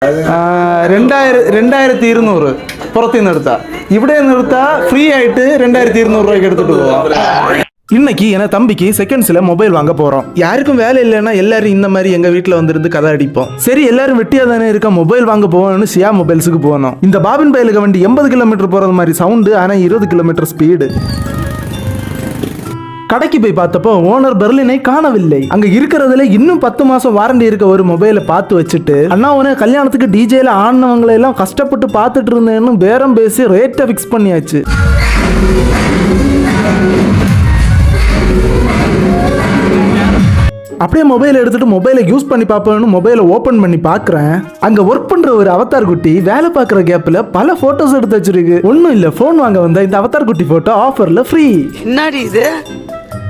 2200 പുറത്തു നിന്ന് എടുത്താ. ഇവിടെ നിന്ന് എടുത്താ ഫ്രീ ആയിട്ട് 2200 രൂപയ്ക്ക് എടുത്തിട്ട് പോവാം. இன்னைக்கு என தம்பிக்கு செகண்ட்ஸ்ல மொபைல் வாங்க போறோம். யாருக்கும் வேலை இல்லைன்னா எல்லாரும் இந்த மாதிரி எங்க வீட்டுல வந்து கதை அடிப்போம். சரி எல்லாரும் வெட்டியா தானே இருக்க, மொபைல் வாங்க போவோம்னு சியா மொபைல்ஸுக்கு போனோம். இந்த பாபின் பயிலுக்கு வண்டி 80 கிலோமீட்டர் போறது மாதிரி சவுண்டு, ஆனா 20 கிலோமீட்டர் ஸ்பீடு. கடைக்கு போய் பார்த்தப்போ ஓனர் பெர்லினை காணவில்லை. அங்க இருக்கிறதுல இன்னும் 10 மாசம் வாரண்டி இருக்க ஒரு மொபைலை பார்த்து வச்சுட்டு, அண்ணா உன கல்யாணத்துக்கு டிஜேல ஆடினவங்களை எல்லாம் கஷ்டப்பட்டு பார்த்துட்டு இருந்தேன்னு பேரம் பேசி ரேட்டை ஃபிக்ஸ் பண்ணியாச்சு. அப்படியே மொபைல் எடுத்துட்டு மொபைலை யூஸ் பண்ணி பார்ப்போம்னு மொபைலை ஓபன் பண்ணி பார்க்குறேன். அங்க ஒர்க் பண்ற ஒரு அவதார் குட்டி வேலை பார்க்குற கேப்ல பல போட்டோஸ் எடுத்து வச்சிருக்கு. ஒன்றும் இல்லை, ஃபோன் வாங்க வந்த இந்த அவதார் குட்டி போட்டோ ஆஃபர்ல ஃப்ரீ. என்னடி இது?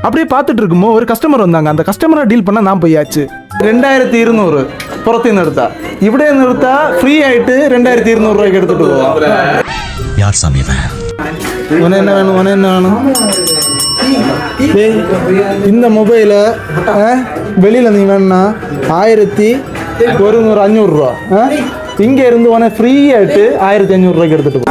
அப்படியே பார்த்துட்டு இருக்குமோ ஒரு கஸ்டமர் வந்தாங்க. அந்த கஸ்டமரை டீல் பண்ண நான் போயாச்சு. 2200 புறத்து നിന്ന് எடுத்தா. ഇവിടെ നിന്ന് எடுத்தா ஃப்ரீ ஆயிட்டு 2200 ரூபாய்க்கு எடுத்துட்டு போவோம். யார் சாமி இவன்? உன என்ன வேணும், உன என்ன வேணும்? இந்த மொபைல வெளியில நீ வேணும்னா 1100-500 ரூபா, இங்க இருந்து உன ஃப்ரீ ஆயிட்டு 1500 ரூபாய்க்கு எடுத்துட்டு போ.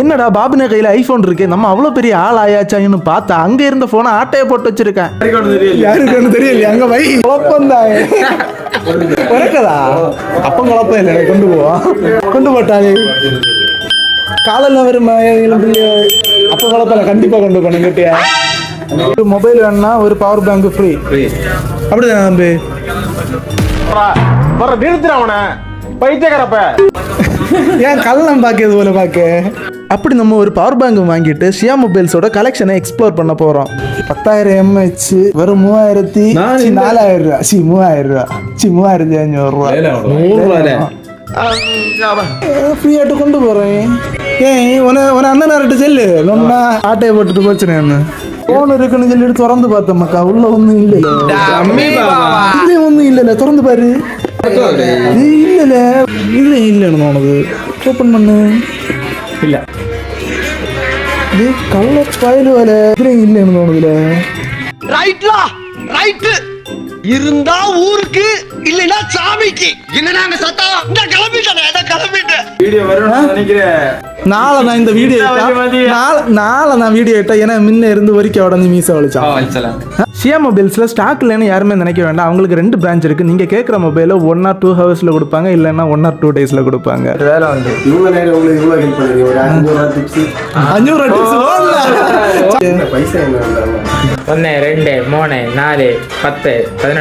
என்னடா பாபுனே கையில ஐபோன் இருக்கு, நம்ம அவ்வளவு பெரிய ஆள் ஆயாச்சான்னு பார்த்தா அங்க இருந்த போனை ஆட்டையை போட்டு வச்சிருக்கேன். யாருக்கு தெரியல, அங்க வை குழப்பம் தான் உனக்கதா. அப்ப குழப்பம் இல்லை, கொண்டு போட்டாலே காலையில் வரும் அப்போ குழப்பம் கண்டிப்பா கொண்டு போன கேட்டியா. மொபைல் வேணும்னா ஒரு பவர் பேங்க் ஃப்ரீ. அப்படிதான் தம்பி நிறுத்துறவன பைத்தியக்காரப்ப ஏன் கள்ளம் பாக்கியது போல பாக்க. அப்படி நம்ம ஒரு பவர் பேங்க் வாங்கிட்டு ஷியா மொபைல்ஸோட கலெக்ஷனை எக்ஸ்ப்ளோர் பண்ண போறோம். 10,000 mAh வெறும் 4000 ரூபா. 3500 ரூபா ஃப்ரீயாட்டு கொண்டு போறேன். ஏன் உன அண்ணன் நேரிட்டு செல்லு நொன்னா ஆட்டையை போட்டுட்டு போச்சுன்னு போன் இருக்குன்னு சொல்லிட்டு திறந்து பார்த்தேன் மக்கா. உள்ள ஒன்றும் இல்லை, ஒன்றும் இல்லை, திறந்து பாரு. இல்ல இல்ல இல்லைன்னு தோணுது. ஓப்பன் பண்ணு. இல்ல இது கள்ள ஸ்பாயில் வேலை இல்லைன்னு தோணுதுல. ரைட்லா ரைட் இருந்தா ஊருக்கு இல்லைன்னா சாமிக்கு. என்னன்னா அங்க சத்தம் இந்த கிளம்பிட்டேன் வீடியோ வரும்னு நினைக்கிறேன். நாளை நான் இந்த வீடியோ நாளை நான் வீடியோ எடுத்தேன். ஏன்னா முன்ன இருந்து வரைக்கும் உடனே மீசை வலிச்சான். ஷியா மொபைல்ஸ்ல ஸ்டாக் இல்லைன்னு யாருமே நினைக்க வேண்டாம். அவங்களுக்கு 2 பிரான்ச் இருக்கு. நீங்க கேட்குற மொபைல 1 or 2 ஹவர்ஸ்ல கொடுப்பாங்க, இல்லைன்னா 1 or 2 டேஸ்ல கொடுப்பாங்க. வேலை வந்து இவ்வளவு நேரம் உங்களுக்கு இவ்வளவு ஹெல்ப் பண்ணுங்க. ஒரு 500 டிப்ஸ் 500 டிப்ஸ் பைசா என்ன 1 2 3 4 10 11